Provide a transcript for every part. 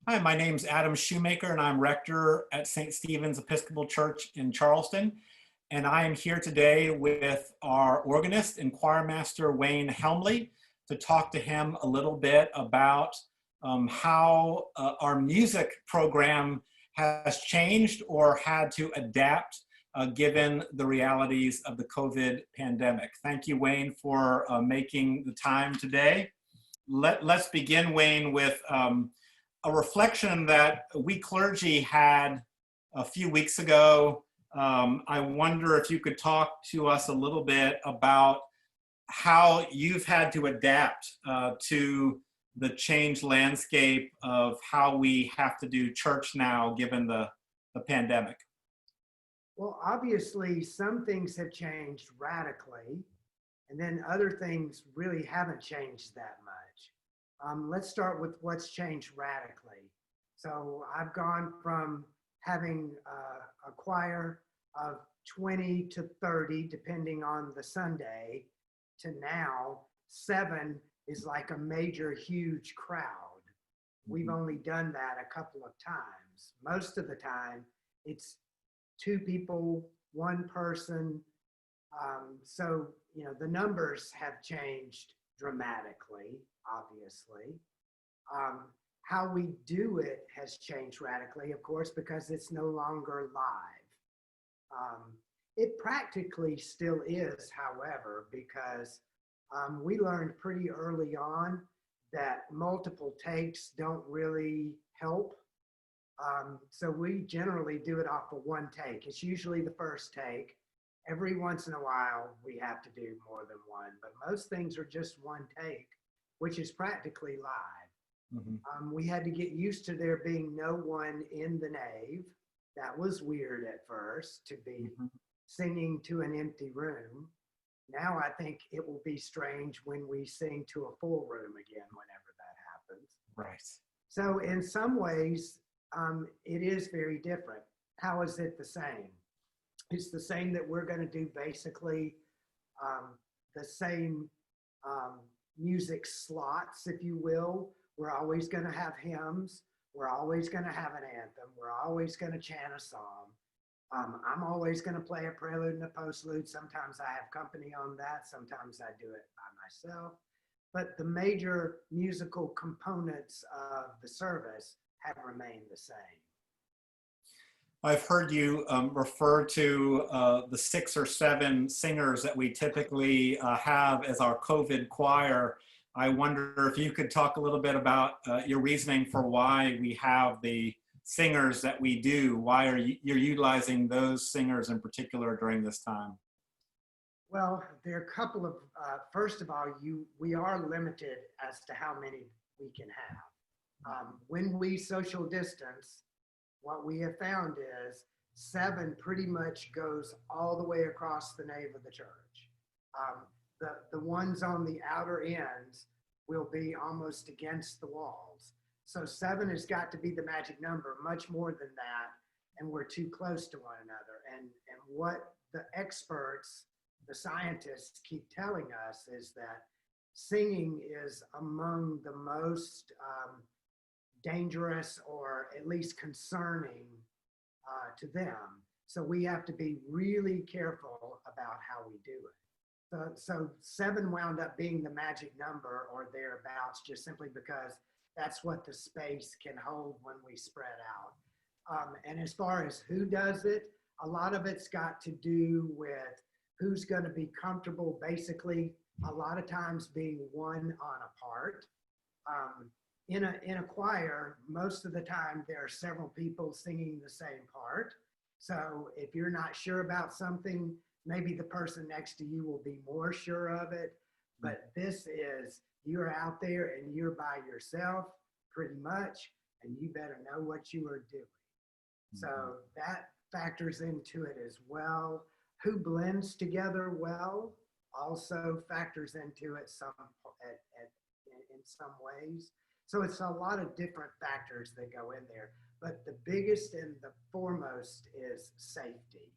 Hi, my name's Adam Shoemaker, and I'm rector at St. Stephen's Episcopal Church in Charleston. And I am here today with our organist and choirmaster, Wayne Helmly, to talk to him a little bit about how our music program has changed or had to adapt given the realities of the COVID pandemic. Thank you, Wayne, for making the time today. Let's begin, Wayne, with a reflection that we clergy had a few weeks ago. I wonder if you could talk to us a little bit about how you've had to adapt to the changed landscape of how we have to do church now, given the pandemic. Well, obviously, some things have changed radically, and then other things really haven't changed that much. Let's start with what's changed radically. So I've gone from having a choir of 20 to 30, depending on the Sunday, to now 7 is like a major, huge crowd. We've only done that a couple of times. Most of the time, it's 2 people, 1 person. So, the numbers have changed dramatically, obviously. How we do it has changed radically, of course, because it's no longer live. It practically still is, however, because we learned pretty early on that multiple takes don't really help. So we generally do it off of 1 take. It's usually the first take. Every once in a while, we have to do more than 1, but most things are just 1 take, which is practically live. We had to get used to there being no one in the nave. That was weird at first, to be singing to an empty room. Now I think it will be strange when we sing to a full room again, whenever that happens. Right. So in some ways, it is very different. How is it the same? It's the same that we're going to do basically the same music slots, if you will. We're always going to have hymns. We're always going to have an anthem. We're always going to chant a psalm. I'm always going to play a prelude and a postlude. Sometimes I have company on that. Sometimes I do it by myself. But the major musical components of the service have remained the same. I've heard you refer to the 6 or 7 singers that we typically have as our COVID choir. I wonder if you could talk a little bit about your reasoning for why we have the singers that we do. Why are you're utilizing those singers in particular during this time? Well, there are a couple of, first of all, we are limited as to how many we can have. When we social distance, what we have found is 7 pretty much goes all the way across the nave of the church. The ones on the outer ends will be almost against the walls. So 7 has got to be the magic number, much more than that, and we're too close to one another. And what the experts, the scientists keep telling us is that singing is among the most dangerous, or at least concerning to them. So we have to be really careful about how we do it. So 7 wound up being the magic number or thereabouts, just simply because that's what the space can hold when we spread out. And as far as who does it, a lot of it's got to do with who's going to be comfortable, basically a lot of times being one on a part. In a choir, most of the time there are several people singing the same part. So if you're not sure about something, maybe the person next to you will be more sure of it. But this is, you're out there and you're by yourself pretty much, and you better know what you are doing. So that factors into it as well. Who blends together well also factors into it in some ways. So it's a lot of different factors that go in there, but the biggest and the foremost is safety.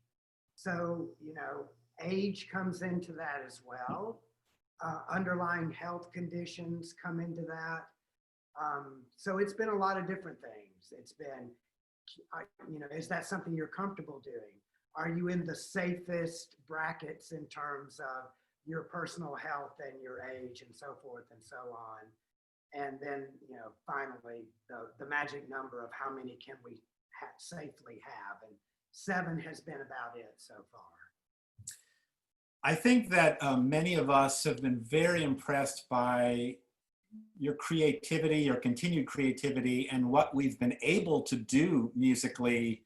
So, age comes into that as well. Underlying health conditions come into that. So it's been a lot of different things. It's been, is that something you're comfortable doing? Are you in the safest brackets in terms of your personal health and your age and so forth and so on? And then, finally, the magic number of how many can we safely have? And 7 has been about it so far. I think that many of us have been very impressed by your creativity, your continued creativity, and what we've been able to do musically,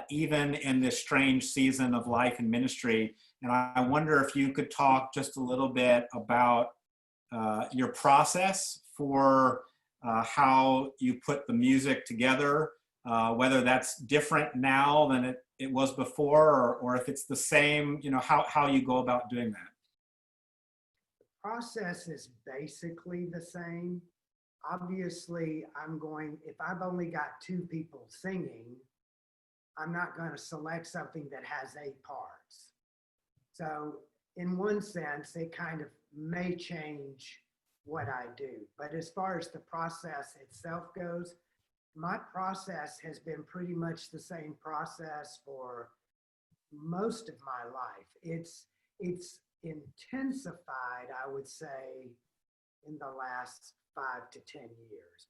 even in this strange season of life and ministry. And I wonder if you could talk just a little bit about your process for how you put the music together, whether that's different now than it was before, or if it's the same, how you go about doing that. Process is basically the same. Obviously, if I've only got 2 people singing, I'm not going to select something that has 8 parts. So in one sense, it kind of may change what I do. But as far as the process itself goes, my process has been pretty much the same process for most of my life. It's intensified, I would say, in the last 5 to 10 years.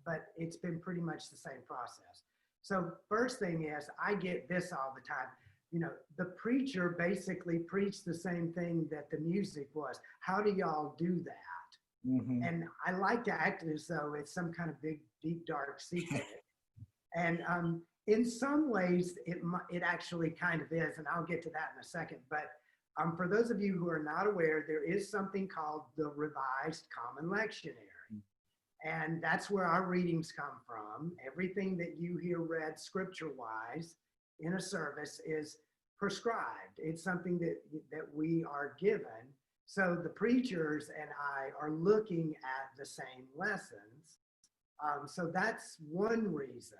But it's been pretty much the same process. So first thing is, I get this all the time. The preacher basically preached the same thing that the music was. How do y'all do that? Mm-hmm. And I like to act as though it's some kind of big, deep, dark secret. And in some ways, it actually kind of is, and I'll get to that in a second. But for those of you who are not aware, there is something called the Revised Common Lectionary. And that's where our readings come from. Everything that you hear read scripture-wise in a service is prescribed. It's something that we are given. So the preachers and I are looking at the same lessons. So that's one reason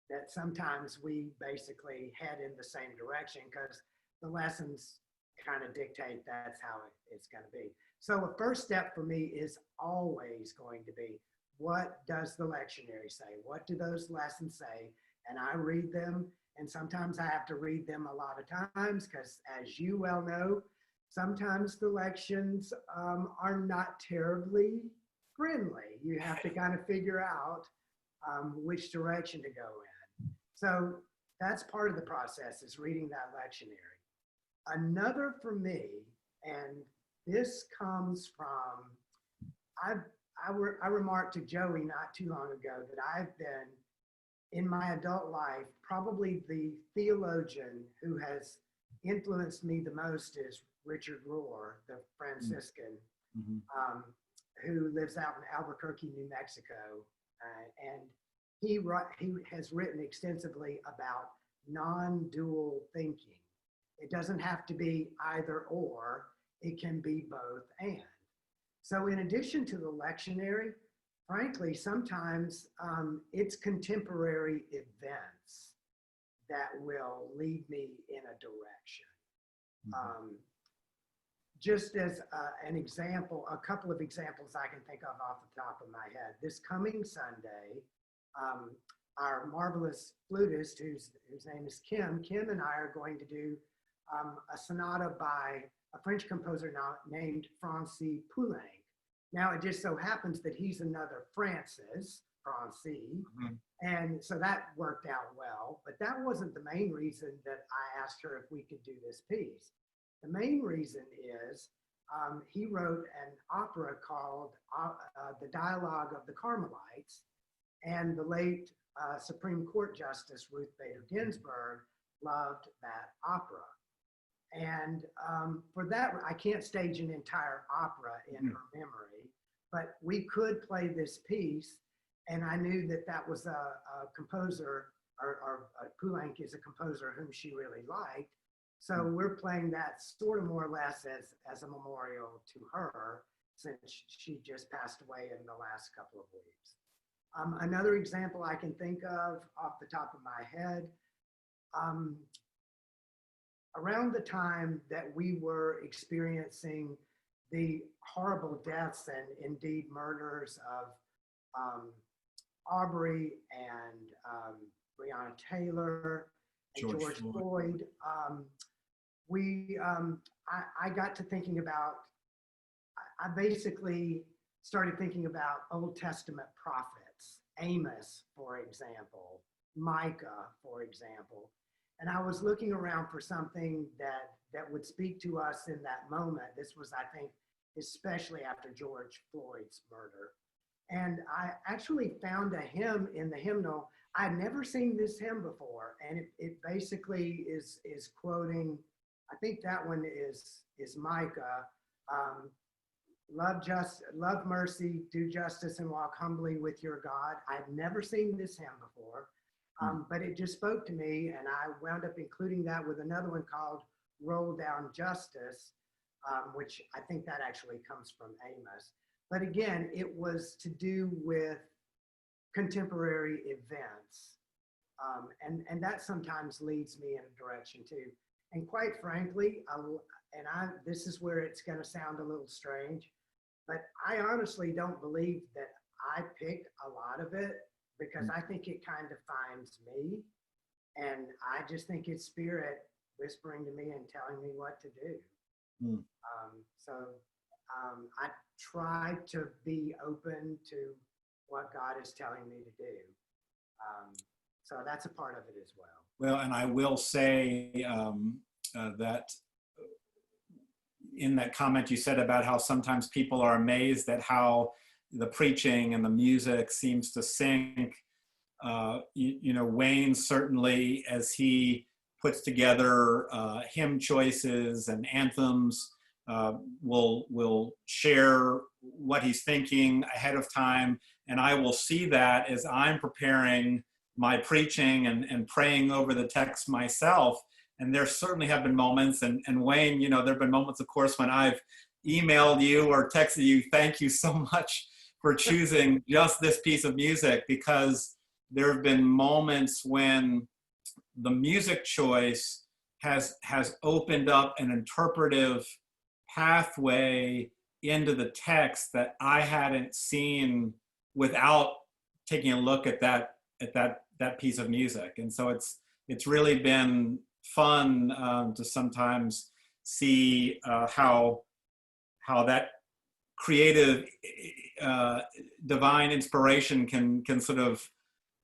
that sometimes we basically head in the same direction, because the lessons kind of dictate that's how it's going to be. So a first step for me is always going to be, what does the lectionary say? What do those lessons say? And I read them, and sometimes I have to read them a lot of times, because as you well know, sometimes the lections are not terribly friendly. You have to kind of figure out which direction to go in. So that's part of the process, is reading that lectionary. Another for me, and this comes from, I remarked to Joey not too long ago that I've been, in my adult life, probably the theologian who has influenced me the most is Richard Rohr, the Franciscan, who lives out in Albuquerque, New Mexico. And he has written extensively about non-dual thinking. It doesn't have to be either or, it can be both and. So in addition to the lectionary, frankly, sometimes it's contemporary events that will lead me in a direction. Just as an example, a couple of examples I can think of off the top of my head. This coming Sunday, our marvelous flutist, whose name is Kim and I are going to do a sonata by a French composer named Francis Poulenc. Now, it just so happens that he's another Francis, and so that worked out well, but that wasn't the main reason that I asked her if we could do this piece. The main reason is he wrote an opera called The Dialogue of the Carmelites, and the late Supreme Court Justice Ruth Bader Ginsburg loved that opera. And for that, I can't stage an entire opera in her memory, but we could play this piece, and I knew that that was a composer, or Poulenc is a composer whom she really liked. So we're playing that sort of more or less as a memorial to her, since she just passed away in the last couple of weeks. Another example I can think of off the top of my head, around the time that we were experiencing the horrible deaths and indeed murders of um, Aubrey and Breonna Taylor and George George Floyd. Floyd, I got to thinking about, I basically started thinking about Old Testament prophets, Amos, for example, Micah, for example. And I was looking around for something that would speak to us in that moment. This was, I think, especially after George Floyd's murder. And I actually found a hymn in the hymnal. I'd never seen this hymn before. And it basically is quoting, I think that one is Micah. Love mercy, do justice, and walk humbly with your God. I'd never seen this hymn before, but it just spoke to me, and I wound up including that with another one called Roll Down Justice, which I think that actually comes from Amos. But again, it was to do with contemporary events. And that sometimes leads me in a direction too. And quite frankly, this is where it's going to sound a little strange, but I honestly don't believe that I picked a lot of it, because I think it kind of finds me. And I just think it's Spirit whispering to me and telling me what to do. I try to be open to what God is telling me to do. So that's a part of it as well. Well, and I will say that in that comment you said about how sometimes people are amazed at how the preaching and the music seems to sync. Wayne certainly, as he puts together hymn choices and anthems, will share what he's thinking ahead of time. And I will see that as I'm preparing my preaching and praying over the text myself. And there certainly have been moments, and Wayne, there have been moments, of course, when I've emailed you or texted you, thank you so much for choosing just this piece of music, because there have been moments when the music choice has opened up an interpretive pathway into the text that I hadn't seen without taking a look at that piece of music. And so it's really been fun to sometimes see how that creative divine inspiration can sort of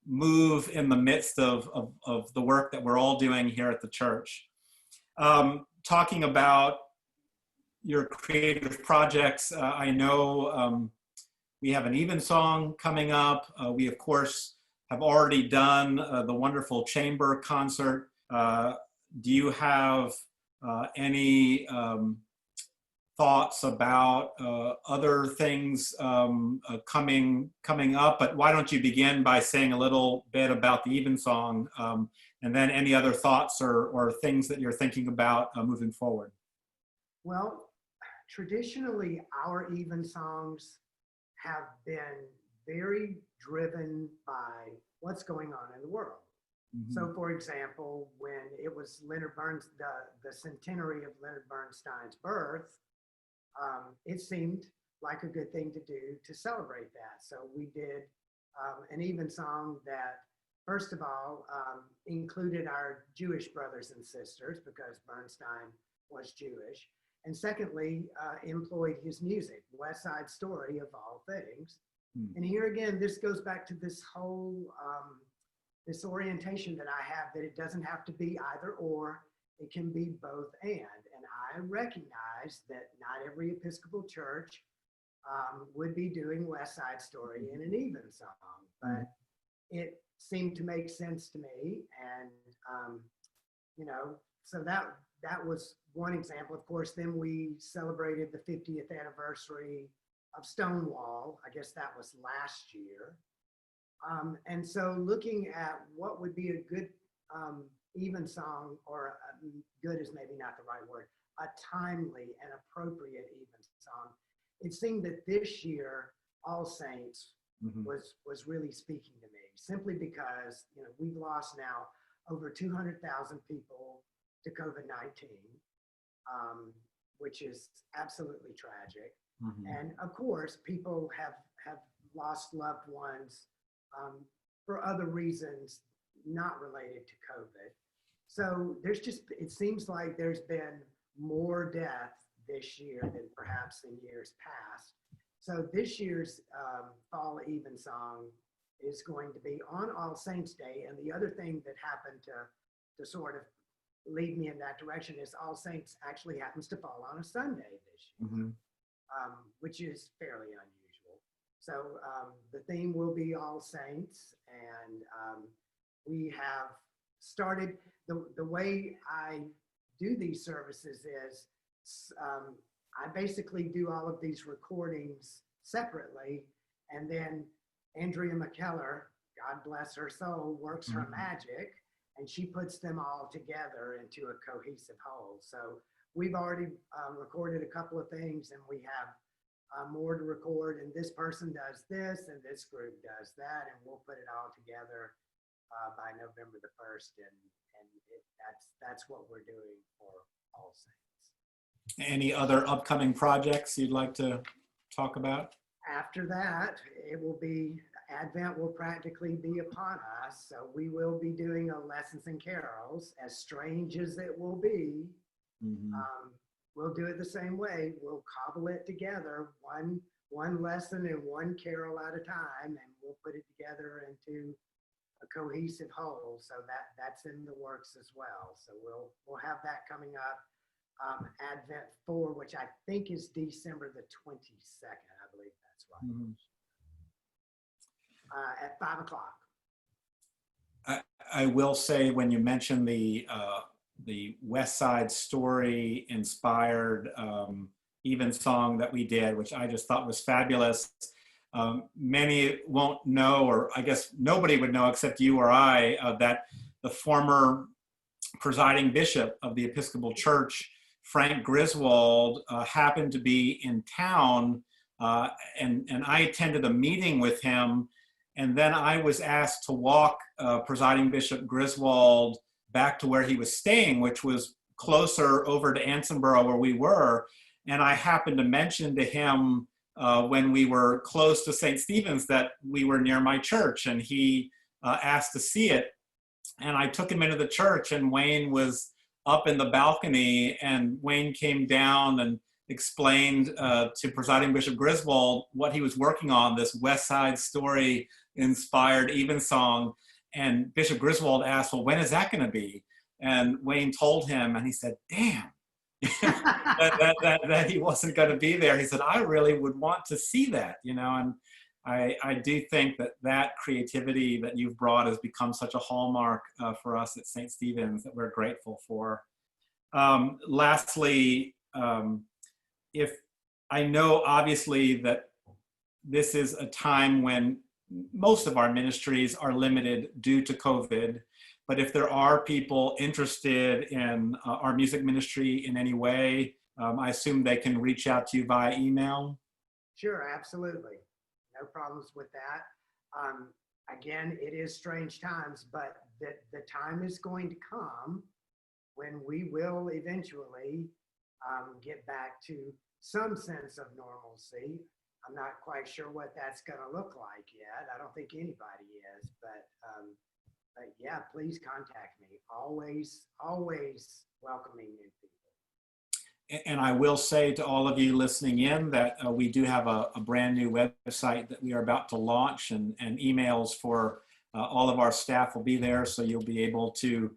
move in the midst of the work that we're all doing here at the church. Talking about your creative projects, I know we have an evensong coming up. We, of course, have already done the wonderful chamber concert. Do you have any thoughts about other things coming up? But why don't you begin by saying a little bit about the evensong, and then any other thoughts or things that you're thinking about moving forward? Well, traditionally, our evensongs have been very driven by what's going on in the world. Mm-hmm. So, for example, when it was the centenary of Leonard Bernstein's birth, it seemed like a good thing to do to celebrate that. So we did an evensong that, first of all, included our Jewish brothers and sisters, because Bernstein was Jewish. And secondly, employed his music, West Side Story of all things. And here again, this goes back to this whole, this orientation that I have, that it doesn't have to be either or, it can be both and. And I recognize that not every Episcopal church would be doing West Side Story in an evensong, but it seemed to make sense to me. And, so that was one example. Of course, then we celebrated the 50th anniversary of Stonewall. I guess that was last year. And so looking at what would be a good evensong, or good is maybe not the right word, a timely and appropriate evensong, it seemed that this year All Saints was really speaking to me, simply because we've lost now over 200,000 people to COVID-19, which is absolutely tragic. And of course, people have lost loved ones for other reasons not related to COVID. So it seems like there's been more death this year than perhaps in years past. So this year's Fall Evensong is going to be on All Saints Day. And the other thing that happened to sort of lead me in that direction is All Saints actually happens to fall on a Sunday this year, which is fairly unusual. So the theme will be All Saints, and we have started, the way I do these services is I basically do all of these recordings separately, and then Andrea McKellar, God bless her soul, works her magic, and she puts them all together into a cohesive whole. So we've already recorded a couple of things, and we have more to record, and this person does this, and this group does that, and we'll put it all together by November the 1st, and that's what we're doing for All Saints. Any other upcoming projects you'd like to talk about? After that, it will be, Advent will practically be upon us. So we will be doing a Lessons and Carols, as strange as it will be. We'll do it the same way. We'll cobble it together, one lesson and one carol at a time, and we'll put it together into a cohesive whole. So that's in the works as well. So we'll have that coming up. Advent 4, which I think is December the 22nd. I believe that's right. At 5 o'clock. I will say, when you mentioned the West Side Story inspired Evensong that we did, which I just thought was fabulous. Many won't know, or I guess nobody would know except you or I, that the former presiding bishop of the Episcopal Church, Frank Griswold, happened to be in town, and I attended a meeting with him, and then I was asked to walk presiding Bishop Griswold back to where he was staying, which was closer over to Ansonboro where we were, and I happened to mention to him when we were close to St. Stephen's that we were near my church, and he asked to see it, and I took him into the church, and Wayne was up in the balcony, and Wayne came down and explained to presiding Bishop Griswold what he was working on, this West Side Story inspired Evensong. And Bishop Griswold asked, well, when is that going to be? And Wayne told him, and he said, damn, that he wasn't going to be there. He said, I really would want to see that, and I do think that creativity that you've brought has become such a hallmark for us at St. Stephen's that we're grateful for. Lastly, if I know obviously that this is a time when most of our ministries are limited due to COVID, but if there are people interested in our music ministry in any way, I assume they can reach out to you via email. Sure, absolutely. No problems with that. Again, it is strange times, but the time is going to come when we will eventually get back to some sense of normalcy. I'm not quite sure what that's going to look like yet. I don't think anybody is, but yeah, please contact me. Always welcoming new people. And I will say to all of you listening in that we do have a brand new website that we are about to launch, and emails for all of our staff will be there. So you'll be able to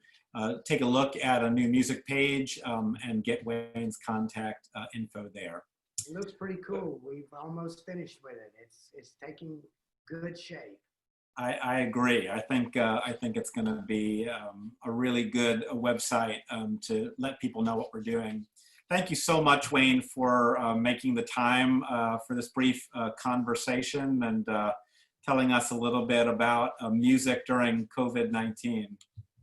take a look at a new music page and get Wayne's contact info there. It looks pretty cool. We've almost finished with it. It's taking good shape. I agree. I think it's going to be a really good website to let people know what we're doing. Thank you so much, Wayne, for making the time for this brief conversation and telling us a little bit about music during COVID-19.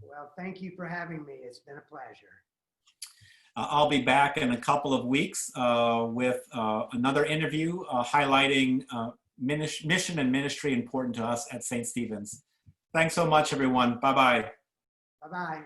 Well, thank you for having me. It's been a pleasure. I'll be back in a couple of weeks with another interview highlighting mission and ministry important to us at St. Stephen's. Thanks so much, everyone. Bye-bye. Bye-bye.